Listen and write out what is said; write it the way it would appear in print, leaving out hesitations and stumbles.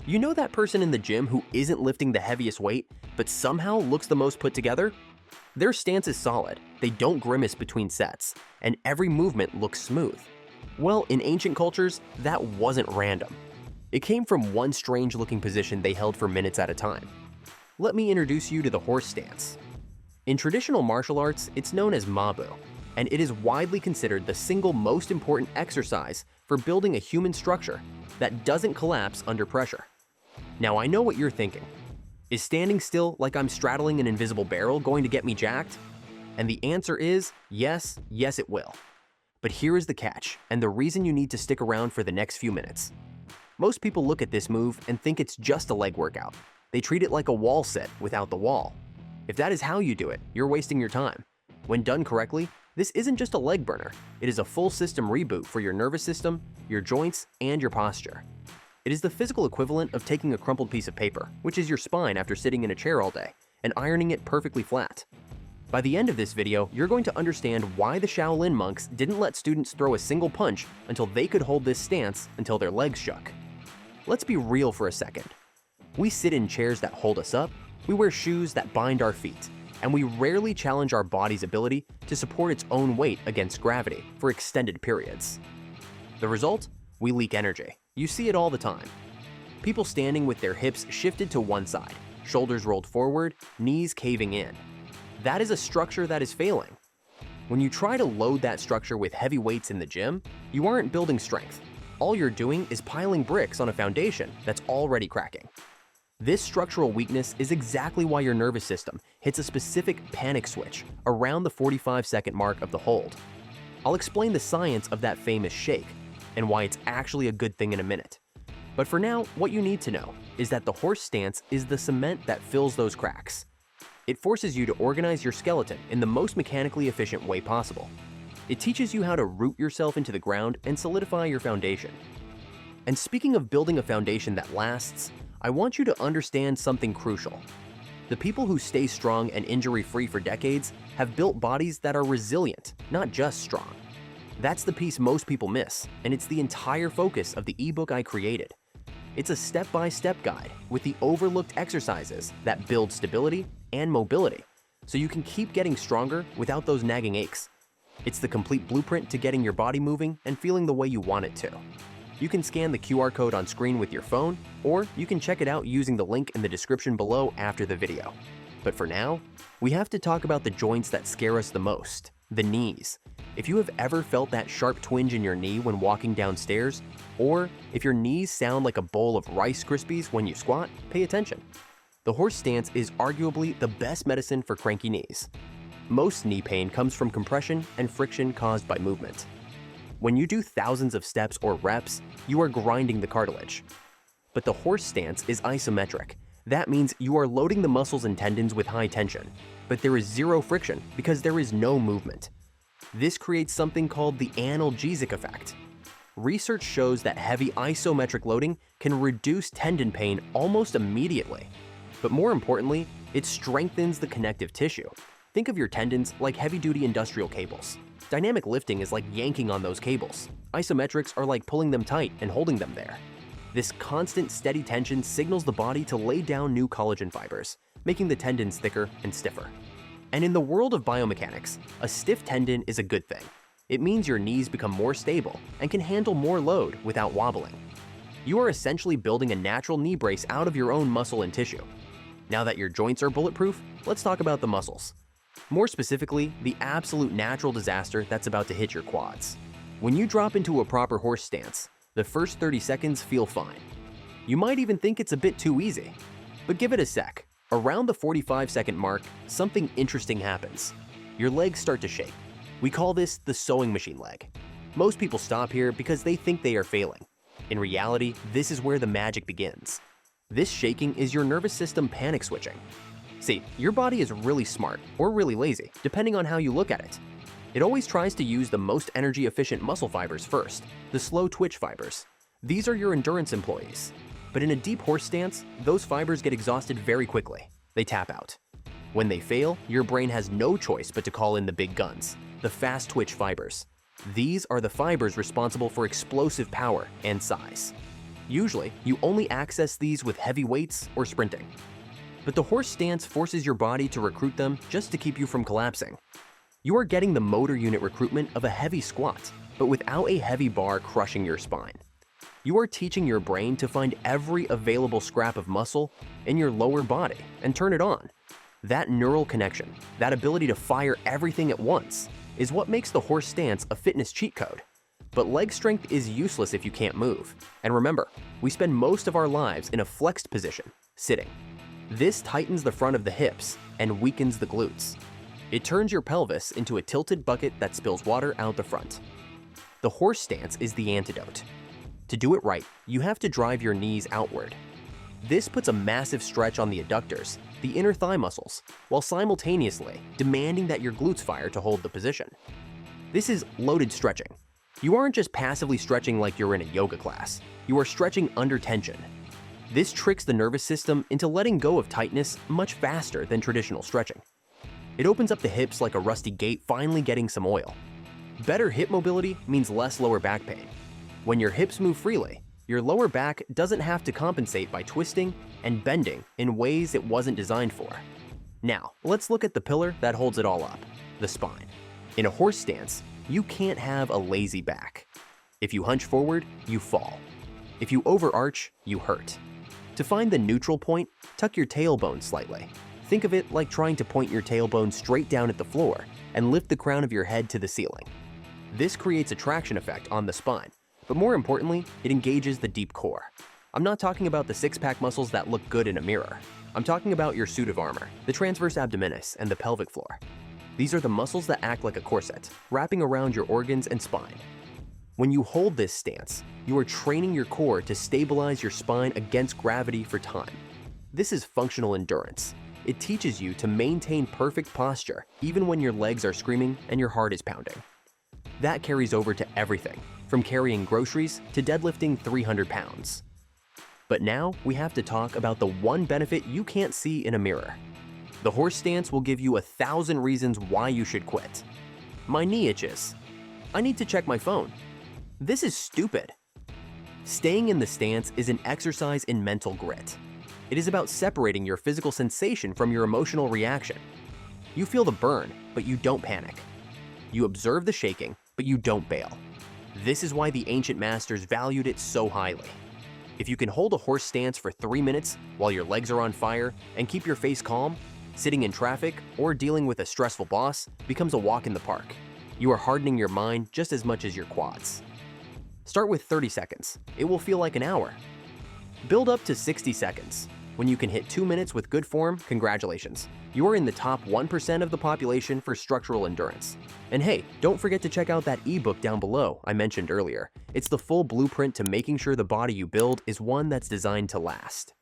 You know that person in the gym who isn't lifting the heaviest weight, but somehow looks the most put together? Their stance is solid, they don't grimace between sets, and every movement looks smooth. Well, in ancient cultures, that wasn't random. It came from one strange-looking position they held for minutes at a time. Let me introduce you to the horse stance. In traditional martial arts, it's known as mabu, and it is widely considered the single most important exercise for building a human structure that doesn't collapse under pressure. Now I know what you're thinking. Is standing still like I'm straddling an invisible barrel going to get me jacked? And the answer is yes, yes it will. But here is the catch, and the reason you need to stick around for the next few minutes. Most people look at this move and think it's just a leg workout. They treat it like a wall sit without the wall. If that is how you do it, you're wasting your time. When done correctly, this isn't just a leg burner. It is a full system reboot for your nervous system, your joints, and your posture. It is the physical equivalent of taking a crumpled piece of paper, which is your spine after sitting in a chair all day, and ironing it perfectly flat. By the end of this video, you're going to understand why the Shaolin monks didn't let students throw a single punch until they could hold this stance until their legs shook. Let's be real for a second. We sit in chairs that hold us up, we wear shoes that bind our feet, and we rarely challenge our body's ability to support its own weight against gravity for extended periods. The result? We leak energy. You see it all the time. People standing with their hips shifted to one side, shoulders rolled forward, knees caving in. That is a structure that is failing. When you try to load that structure with heavy weights in the gym, you aren't building strength. All you're doing is piling bricks on a foundation that's already cracking. This structural weakness is exactly why your nervous system hits a specific panic switch around the 45-second mark of the hold. I'll explain the science of that famous shake and why it's actually a good thing in a minute. But for now, what you need to know is that the horse stance is the cement that fills those cracks. It forces you to organize your skeleton in the most mechanically efficient way possible. It teaches you how to root yourself into the ground and solidify your foundation. And speaking of building a foundation that lasts, I want you to understand something crucial. The people who stay strong and injury-free for decades have built bodies that are resilient, not just strong. That's the piece most people miss, and it's the entire focus of the ebook I created. It's a step-by-step guide with the overlooked exercises that build stability and mobility, so you can keep getting stronger without those nagging aches. It's the complete blueprint to getting your body moving and feeling the way you want it to. You can scan the QR code on screen with your phone, or you can check it out using the link in the description below after the video. But for now, we have to talk about the joints that scare us the most, the knees. If you have ever felt that sharp twinge in your knee when walking downstairs, or if your knees sound like a bowl of Rice Krispies when you squat, pay attention. The horse stance is arguably the best medicine for cranky knees. Most knee pain comes from compression and friction caused by movement. When you do thousands of steps or reps, you are grinding the cartilage. But the horse stance is isometric. That means you are loading the muscles and tendons with high tension, but there is zero friction because there is no movement. This creates something called the analgesic effect. Research shows that heavy isometric loading can reduce tendon pain almost immediately. But more importantly, it strengthens the connective tissue. Think of your tendons like heavy-duty industrial cables. Dynamic lifting is like yanking on those cables. Isometrics are like pulling them tight and holding them there. This constant steady tension signals the body to lay down new collagen fibers, making the tendons thicker and stiffer. And in the world of biomechanics, a stiff tendon is a good thing. It means your knees become more stable and can handle more load without wobbling. You are essentially building a natural knee brace out of your own muscle and tissue. Now that your joints are bulletproof, let's talk about the muscles. More specifically, the absolute natural disaster that's about to hit your quads. When you drop into a proper horse stance, the first 30 seconds feel fine. You might even think it's a bit too easy. But give it a sec. Around the 45-second mark, something interesting happens. Your legs start to shake. We call this the sewing machine leg. Most people stop here because they think they are failing. In reality, this is where the magic begins. This shaking is your nervous system panic switching. See, your body is really smart or really lazy, depending on how you look at it. It always tries to use the most energy-efficient muscle fibers first, the slow twitch fibers. These are your endurance employees. But in a deep horse stance, those fibers get exhausted very quickly. They tap out. When they fail, your brain has no choice but to call in the big guns, the fast twitch fibers. These are the fibers responsible for explosive power and size. Usually, you only access these with heavy weights or sprinting. But the horse stance forces your body to recruit them just to keep you from collapsing. You are getting the motor unit recruitment of a heavy squat, but without a heavy bar crushing your spine. You are teaching your brain to find every available scrap of muscle in your lower body and turn it on. That neural connection, that ability to fire everything at once, is what makes the horse stance a fitness cheat code. But leg strength is useless if you can't move. And remember, we spend most of our lives in a flexed position, sitting. This tightens the front of the hips and weakens the glutes. It turns your pelvis into a tilted bucket that spills water out the front. The horse stance is the antidote. To do it right, you have to drive your knees outward. This puts a massive stretch on the adductors, the inner thigh muscles, while simultaneously demanding that your glutes fire to hold the position. This is loaded stretching. You aren't just passively stretching like you're in a yoga class. You are stretching under tension. This tricks the nervous system into letting go of tightness much faster than traditional stretching. It opens up the hips like a rusty gate finally getting some oil. Better hip mobility means less lower back pain. When your hips move freely, your lower back doesn't have to compensate by twisting and bending in ways it wasn't designed for. Now, let's look at the pillar that holds it all up, the spine. In a horse stance, you can't have a lazy back. If you hunch forward, you fall. If you overarch, you hurt. To find the neutral point, tuck your tailbone slightly. Think of it like trying to point your tailbone straight down at the floor and lift the crown of your head to the ceiling. This creates a traction effect on the spine, but more importantly, it engages the deep core. I'm not talking about the six-pack muscles that look good in a mirror. I'm talking about your suit of armor, the transverse abdominis and the pelvic floor. These are the muscles that act like a corset, wrapping around your organs and spine. When you hold this stance, you are training your core to stabilize your spine against gravity for time. This is functional endurance. It teaches you to maintain perfect posture even when your legs are screaming and your heart is pounding. That carries over to everything, from carrying groceries to deadlifting 300 pounds. But now we have to talk about the one benefit you can't see in a mirror. The horse stance will give you 1,000 reasons why you should quit. My knee itches. I need to check my phone. This is stupid. Staying in the stance is an exercise in mental grit. It is about separating your physical sensation from your emotional reaction. You feel the burn, but you don't panic. You observe the shaking, but you don't bail. This is why the ancient masters valued it so highly. If you can hold a horse stance for 3 minutes while your legs are on fire and keep your face calm, sitting in traffic or dealing with a stressful boss becomes a walk in the park. You are hardening your mind just as much as your quads. Start with 30 seconds. It will feel like an hour. Build up to 60 seconds. When you can hit 2 minutes with good form, congratulations. You are in the top 1% of the population for structural endurance. And hey, don't forget to check out that ebook down below I mentioned earlier. It's the full blueprint to making sure the body you build is one that's designed to last.